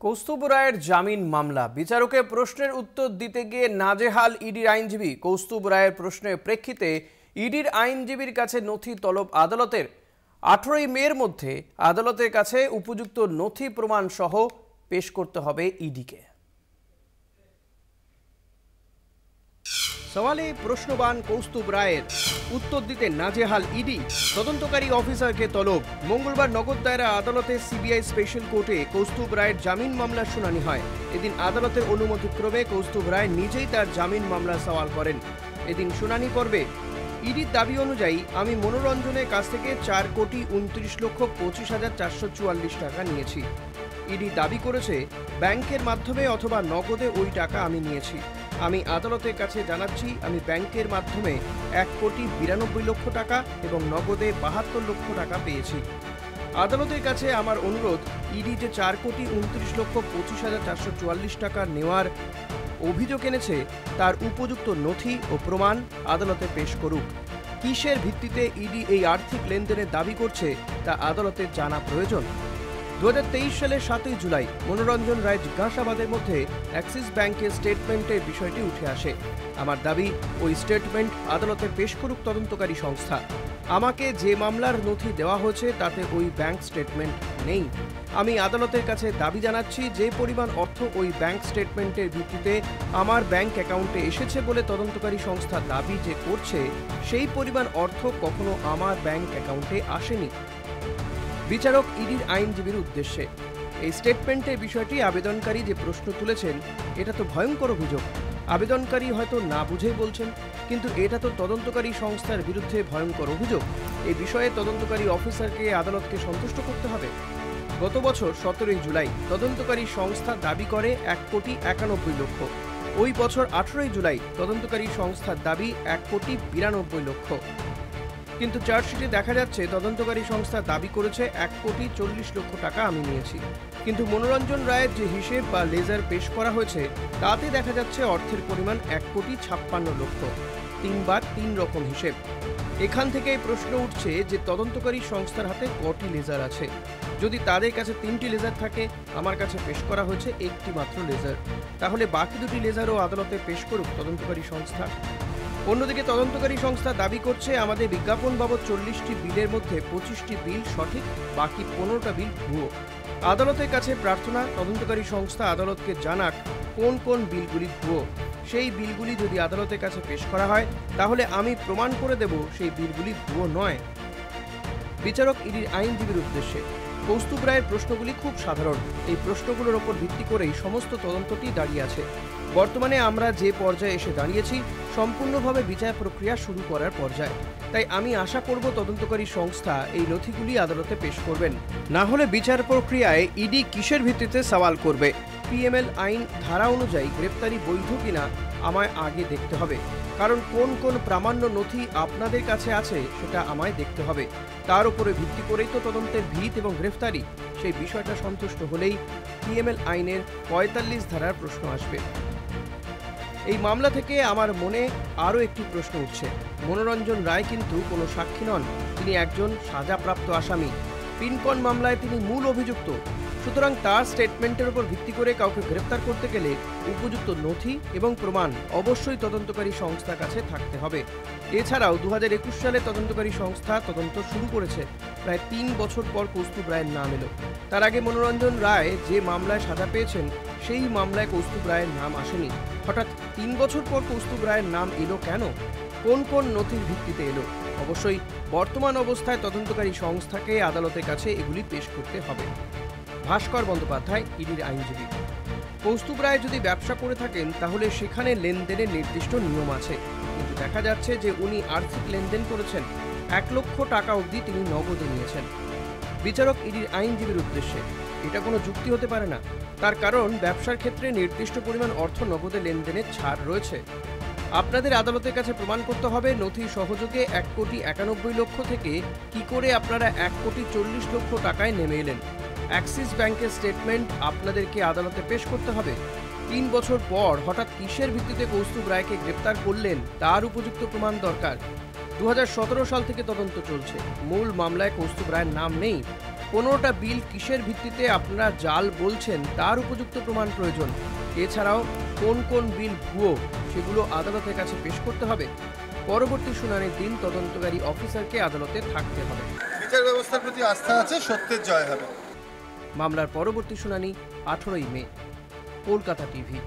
কৌস্তুভ রায়ের জামিন মামলা বিচারকের প্রশ্নের উত্তর দিতে গিয়ে নাজেহাল ইডির আইনজীবী। কৌস্তুভ রায়ের প্রশ্নের প্রেক্ষিতে ইডির আইনজীবীর কাছে নথি তলব আদালতের। 18 মের মধ্যে আদালতের কাছে উপযুক্ত নথি প্রমাণ সহ পেশ করতে হবে ইডিকে। সওয়ালে প্রশ্নবান কৌস্তুভ রায়ের, উত্তর দিতে নাজেহাল ইডি, তদন্তকারী অফিসারকে তলব। মঙ্গলবার নগর দায়রা আদালতে সিবিআই স্পেশাল কোর্টে কৌস্তুভ রায়ের জামিন মামলার শুনানি হয়। এদিন আদালতের অনুমতিক্রমে কৌস্তুভ রায় নিজেই তার জামিন মামলার সওয়াল করেন। এদিন শুনানি পর্বে ইডির দাবি অনুযায়ী আমি মনোরঞ্জনের কাছ থেকে 4,29,25,444 টাকা নিয়েছি। ইডি দাবি করেছে ব্যাংকের মাধ্যমে অথবা নগদে ওই টাকা আমি নিয়েছি। আমি আদালতের কাছে জানাচ্ছি আমি ব্যাংকের মাধ্যমে 1,92,00,000 টাকা এবং নগদে 72 লক্ষ টাকা পেয়েছি। আদালতের কাছে আমার অনুরোধ, ইডি যে 4,29,25,444 টাকা নেওয়ার অভিযোগ এনেছে তার উপযুক্ত নথি ও প্রমাণ আদালতে পেশ করুক। কিসের ভিত্তিতে ইডি এই আর্থিক লেনদেনের দাবি করছে তা আদালতের জানা প্রয়োজন। 2023 সালের 7 জুলাই মনোরঞ্জন রায় জিজ্ঞাসাবাদের মধ্যে অ্যাক্সিস ব্যাংকের স্টেটমেন্টের বিষয়টি উঠে আসে। আমার দাবি ওই স্টেটমেন্ট আদালতে পেশ করুক তদন্তকারী সংস্থা। আমাকে যে মামলার নথি দেওয়া হয়েছে তাতে ওই ব্যাংক স্টেটমেন্ট নেই। আমি আদালতের কাছে দাবি জানাচ্ছি যে পরিমাণ অর্থ ওই ব্যাংক স্টেটমেন্টের ভিত্তিতে আমার ব্যাংক অ্যাকাউন্টে এসেছে বলে তদন্তকারী সংস্থা দাবি যে করছে সেই পরিমাণ অর্থ কখনো আমার ব্যাংক অ্যাকাউন্টে আসেনি। বিচারক ইডির আইনজীবীর উদ্দেশ্যে, এই স্টেটমেন্টের বিষয়টি আবেদনকারী যে প্রশ্ন তুলেছেন এটা তো ভয়ঙ্কর অভিযোগ। আবেদনকারী হয়তো না বুঝেই বলছেন, কিন্তু এটা তো তদন্তকারী সংস্থার বিরুদ্ধে ভয়ঙ্কর অভিযোগ। এই বিষয়ে তদন্তকারী অফিসারকে আদালতকে সন্তুষ্ট করতে হবে। গত বছর 17 জুলাই তদন্তকারী সংস্থা দাবি করে 1,91,00,000। ওই বছর 18 জুলাই তদন্তকারী সংস্থার দাবি 1,92,00,000। কিন্তু চার্জশিটে দেখা যাচ্ছে তদন্তকারী সংস্থা দাবি করেছে 1,40,00,000 টাকা আমি নিয়েছি। কিন্তু মনোরঞ্জন রায়ের যে হিসেব বা লেজার পেশ করা হয়েছে তাতে দেখা যাচ্ছে অর্থের পরিমাণ 1,56,00,000। 3 বার 3 রকম হিসেব। এখান থেকেই প্রশ্ন উঠছে যে তদন্তকারী সংস্থার হাতে কটি লেজার আছে। যদি তাদের কাছে 3টি লেজার থাকে, আমার কাছে পেশ করা হয়েছে একটি মাত্র লেজার, তাহলে বাকি 2টি লেজারও আদালতে পেশ করুক তদন্তকারী সংস্থা। অন্যদিকে তদন্তকারী সংস্থা দাবি করছে আমাদের বিজ্ঞাপন বাবদ 40টি বিলের মধ্যে 25টি বিল সঠিক, বাকি 15টা বিল ভুয়ো। আদালতের কাছে প্রার্থনা, তদন্তকারী সংস্থা আদালতকে জানাক কোন কোন বিলগুলি ভুয়ো। সেই বিলগুলি যদি আদালতের কাছে পেশ করা হয় তাহলে আমি প্রমাণ করে দেব সেই বিলগুলি ভুয়ো নয়। বিচারক ইডির আইনজীবীর উদ্দেশ্যে, কৌস্তুভ রায়ের প্রশ্নগুলি খুব সাধারণ। এই প্রশ্নগুলোর ওপর ভিত্তি করেই সমস্ত তদন্তটি দাঁড়িয়ে আছে। বর্তমানে আমরা যে পর্যায়ে এসে দাঁড়িয়েছি সম্পূর্ণভাবে বিচার প্রক্রিয়া শুরু করার পর্যায়ে। তাই আমি আশা করব তদন্তকারী সংস্থা এই নথিগুলি আদালতে পেশ করবেন। না হলে বিচার প্রক্রিয়ায় ইডি কিসের ভিত্তিতে সওয়াল করবে? পিএমএল আইন ধারা অনুযায়ী গ্রেপ্তারি বৈধ কিনা আমায় আগে দেখতে হবে, কারণ কোন কোন প্রামাণ্য নথি আপনাদের কাছে আছে সেটা আমায় দেখতে হবে। তার উপরে ভিত্তি করেই তো তদন্তের ভিত এবং গ্রেফতারি। সেই বিষয়টা সন্তুষ্ট হলেই পিএমএল আইনের 45 ধারার প্রশ্ন আসবে। এই মামলা থেকে আমার মনে আরও একটি প্রশ্ন উঠছে। মনোরঞ্জন রায় কিন্তু কোনো সাক্ষী নন, তিনি একজন সাজাপ্রাপ্ত আসামি। পিনকন মামলায় তিনি মূল অভিযুক্ত। সুতরাং তার স্টেটমেন্টের উপর ভিত্তি করে কাউকে গ্রেপ্তার করতে গেলে উপযুক্ত নথি এবং প্রমাণ অবশ্যই তদন্তকারী সংস্থার কাছে থাকতে হবে। এছাড়াও 2021 সালে তদন্তকারী সংস্থা তদন্ত শুরু করেছে। প্রায় 3 বছর পর কৌস্তুভ রায়ের নাম এলো। তার আগে মনোরঞ্জন রায় যে মামলায় সাজা পেয়েছেন সেই মামলায় কৌস্তুভ রায়ের নাম আসেনি। হঠাৎ 3 বছর পর কৌস্তুভ রায়ের নাম এলো কেন? কোন কোন নথির ভিত্তিতে এলো? অবশ্যই বর্তমান অবস্থায় তদন্তকারী সংস্থাকে আদালতের কাছে এগুলি পেশ করতে হবে। ভাস্কর বন্দ্যোপাধ্যায়, ইডির আইনজীবী। কৌস্তুভ রায় যদি ব্যবসা করে থাকেন তাহলে সেখানে লেনদেনের নির্দিষ্ট নিয়ম আছে, কিন্তু দেখা যাচ্ছে যে উনি আর্থিক লেনদেন করেছেন। 1 লক্ষ টাকা অবধি তিনি নগদে নিয়েছেন। বিচারক ইডির আইনজীবীর উদ্দেশ্যে, এটা কোনো যুক্তি হতে পারে না। তার কারণ ব্যবসার ক্ষেত্রে নির্দিষ্ট পরিমাণ অর্থ নগদে লেনদেনের ছাড় রয়েছে। আপনাদের আদালতের কাছে প্রমাণ করতে হবে নথি সহযোগে 1,91,00,000 থেকে কি করে আপনারা 1,40,00,000 টাকায় নেমে এলেন। অ্যাক্সিস ব্যাংকের স্টেটমেন্ট আপনাদেরকে আদালতে পেশ করতে হবে। 3 বছর পর হঠাৎ কিসের ভিত্তিতে কৌস্তুভ রায়কে গ্রেপ্তার করলেন তার উপযুক্ত প্রমাণ দরকার। 2017 সাল থেকে তদন্ত চলছে। মূল মামলায় কৌস্তুভ রায়ের নাম নেই। 15টা বিল কিসের ভিত্তিতে আপনারা জাল বলছেন তার উপযুক্ত প্রমাণ প্রয়োজন। এছাড়াও কোন কোন বিল ভুয়ো সেগুলো আদালতের কাছে পেশ করতে হবে। পরবর্তী শুনানির দিন তদন্তকারী অফিসারকে আদালতে থাকতে হবে। বিচার ব্যবস্থার প্রতি আস্থা আছে, সত্যের জয় হবে। মামলার পরবর্তী শুনানি 18ই মে। কলকাতা টিভি।